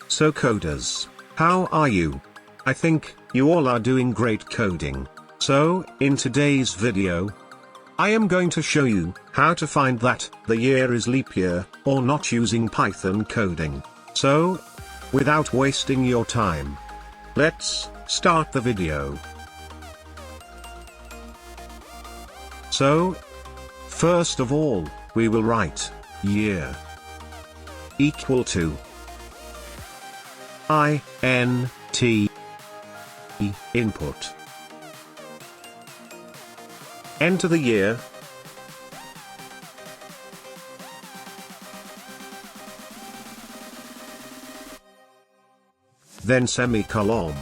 So coders, how are you? I think you all are doing great coding. So, in today's video, I am going to show you how to find that the year is leap year or not using Python coding. So, without wasting your time, let's start the video. So, first of all, we will write year equal to int input. Enter the year. Then semicolon.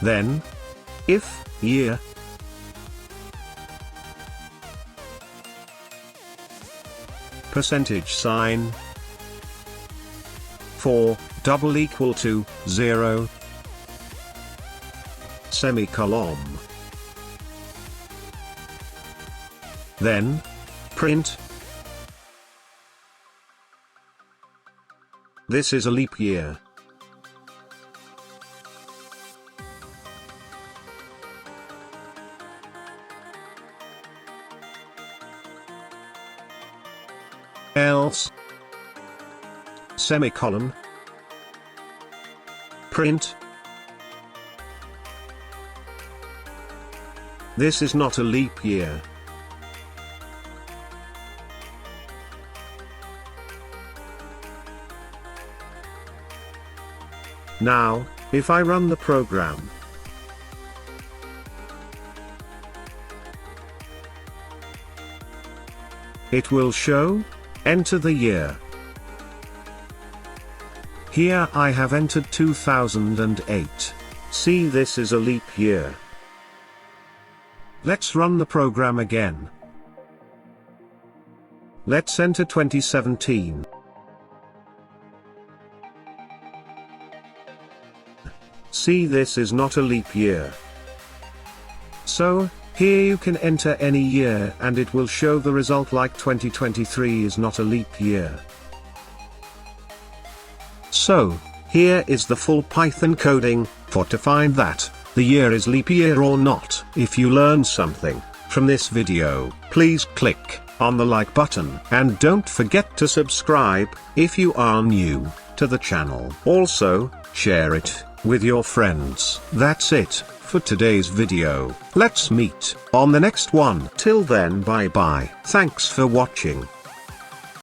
Then, if year percentage sign 4 double equal to 0 semicolon. Then print this is a leap year. Else semicolon print this is not a leap year. Now, if I run the program, it will show, enter the year. Here I have entered 2008. See, this is a leap year. Let's run the program again. Let's enter 2017. See, this is not a leap year. So, here you can enter any year and it will show the result like 2023 is not a leap year. So, here is the full Python coding for to find that the year is leap year or not. If you learned something from this video, please click on the like button and don't forget to subscribe if you are new to the channel. Also, share it with your friends. That's it for today's video. Let's meet on the next one. Till then, bye bye. Thanks for watching.